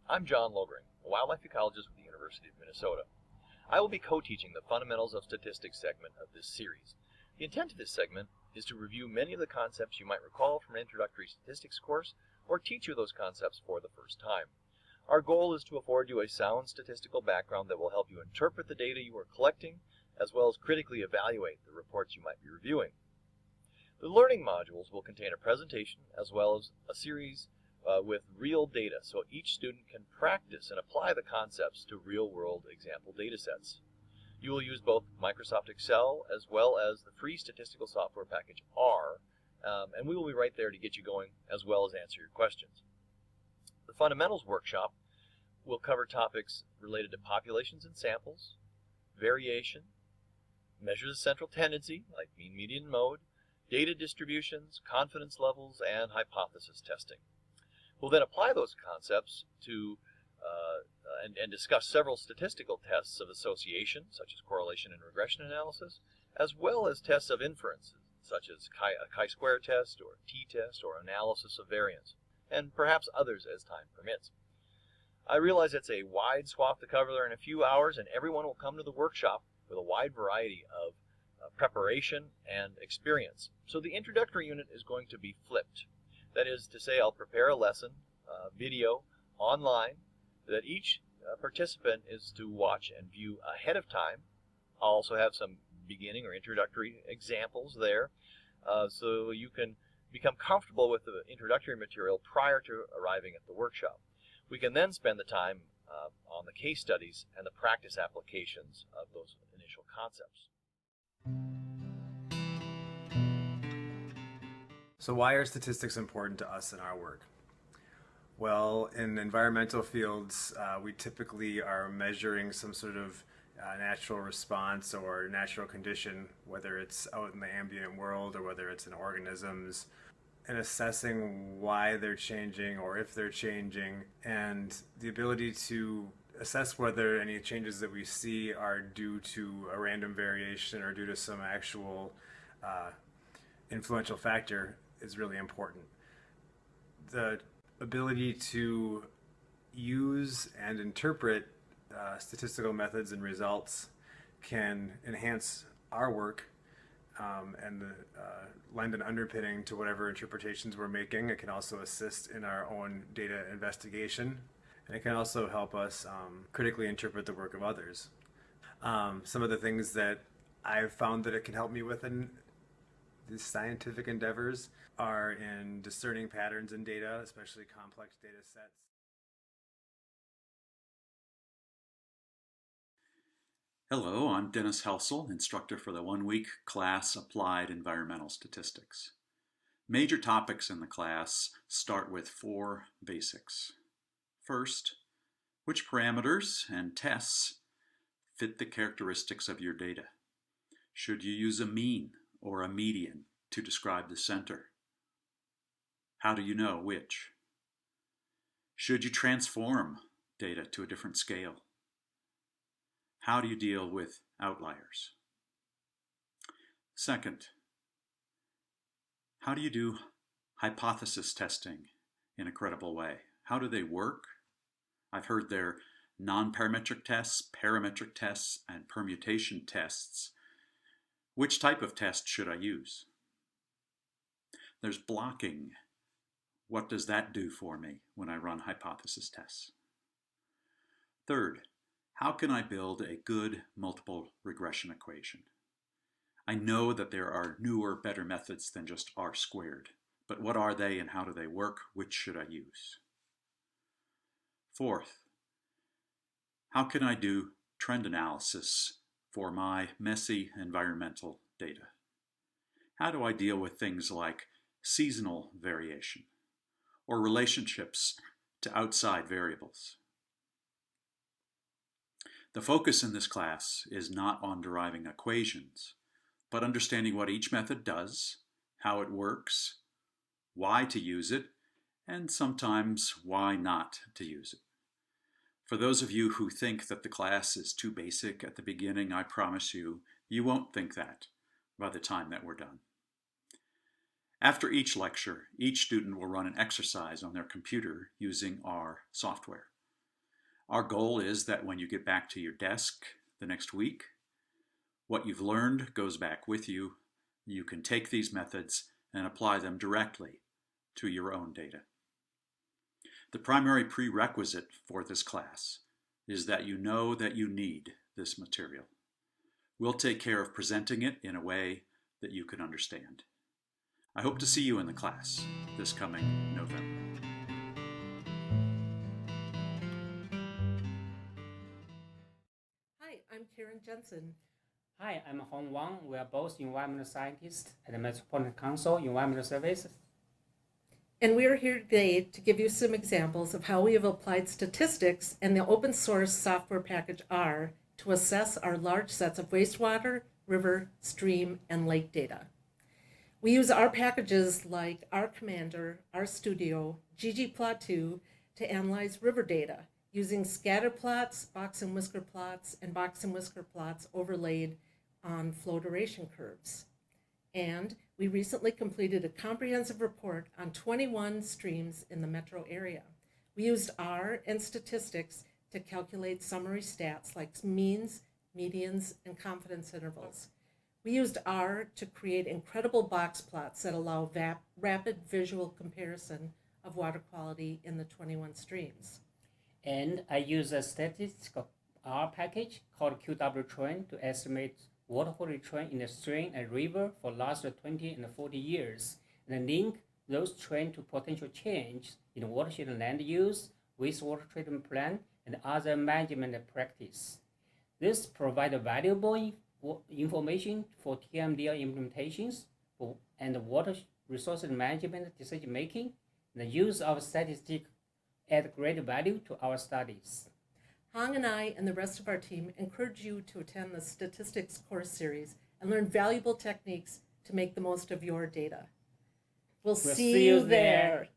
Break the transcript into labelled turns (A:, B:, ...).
A: I'm John Logring, a wildlife ecologist with the University of Minnesota. I will be co-teaching the Fundamentals of Statistics segment of this series. The intent of this segment is to review many of the concepts you might recall from an introductory statistics course or teach you those concepts for the first time. Our goal is to afford you a sound statistical background that will help you interpret the data you are collecting, as well as critically evaluate the reports you might be reviewing. The learning modules will contain a presentation as well as a series with real data, so each student can practice and apply the concepts to real-world example data sets. You will use both Microsoft Excel as well as the free statistical software package R, and we will be right there to get you going as well as answer your questions. The Fundamentals workshop will cover topics related to populations and samples, variation, measures of central tendency like mean, median, and mode, data distributions, confidence levels, and hypothesis testing. We'll then apply those concepts to and discuss several statistical tests of association, such as correlation and regression analysis, as well as tests of inference, such as a chi-square test or t-test or analysis of variance, and perhaps others as time permits. I realize it's a wide swath to cover there in a few hours, and everyone will come to the workshop with a wide variety of preparation and experience. So the introductory unit is going to be flipped. That is to say, I'll prepare a lesson, video, online, that each participant is to watch and view ahead of time. I'll also have some beginning or introductory examples there, so you can become comfortable with the introductory material prior to arriving at the workshop. We can then spend the time on the case studies and the practice applications of those initial concepts.
B: So why are statistics important to us in our work? Well, in environmental fields, we typically are measuring some sort of natural response or natural condition, whether it's out in the ambient world or whether it's in organisms, and assessing why they're changing or if they're changing, and the ability to assess whether any changes that we see are due to a random variation or due to some actual influential factor is really important. The ability to use and interpret statistical methods and results can enhance our work and lend an underpinning to whatever interpretations we're making. It can also assist in our own data investigation, and it can also help us critically interpret the work of others. Some of the things that I've found that it can help me with in these scientific endeavors are in discerning patterns in data, especially complex data sets.
C: Hello, I'm Dennis Helsel, instructor for the one-week class Applied Environmental Statistics. Major topics in the class start with 4 basics. First, which parameters and tests fit the characteristics of your data? Should you use a mean or a median to describe the center? How do you know which? Should you transform data to a different scale? How do you deal with outliers? Second, how do you do hypothesis testing in a credible way? How do they work? I've heard there are non-parametric tests, parametric tests, and permutation tests. Which type of test should I use? There's blocking. What does that do for me when I run hypothesis tests? Third, how can I build a good multiple regression equation? I know that there are newer, better methods than just R squared, but what are they and how do they work? Which should I use? Fourth, how can I do trend analysis for my messy environmental data? How do I deal with things like seasonal variation or relationships to outside variables? The focus in this class is not on deriving equations, but understanding what each method does, how it works, why to use it, and sometimes why not to use it. For those of you who think that the class is too basic at the beginning, I promise you, you won't think that by the time that we're done. After each lecture, each student will run an exercise on their computer using our software. Our goal is that when you get back to your desk the next week, what you've learned goes back with you. You can take these methods and apply them directly to your own data. The primary prerequisite for this class is that you know that you need this material. We'll take care of presenting it in a way that you can understand. I hope to see you in the class this coming November.
D: Hi, I'm Karen Jensen.
E: Hi, I'm Hong Wang. We are both environmental scientists at the Metropolitan Council Environmental Services.
D: And we are here today to give you some examples of how we have applied statistics and the open source software package R to assess our large sets of wastewater, river, stream, and lake data. We use R packages like R Commander, R Studio, ggplot2 to analyze river data using scatter plots, box and whisker plots, and box and whisker plots overlaid on flow duration curves. And we recently completed a comprehensive report on 21 streams in the metro area. We used R and statistics to calculate summary stats like means, medians, and confidence intervals. We used R to create incredible box plots that allow rapid visual comparison of water quality in the 21 streams.
E: And I use a statistical R package called QW-Train to estimate water quality trend in the stream and river for the last 20 and 40 years, and link those trends to potential change in watershed land use, wastewater treatment plan, and other management practice. This provides valuable information for TMDR implementations and water resources management decision making. The use of statistics add great value to our studies.
D: Hong and I and the rest of our team encourage you to attend the statistics course series and learn valuable techniques to make the most of your data. We'll see you there.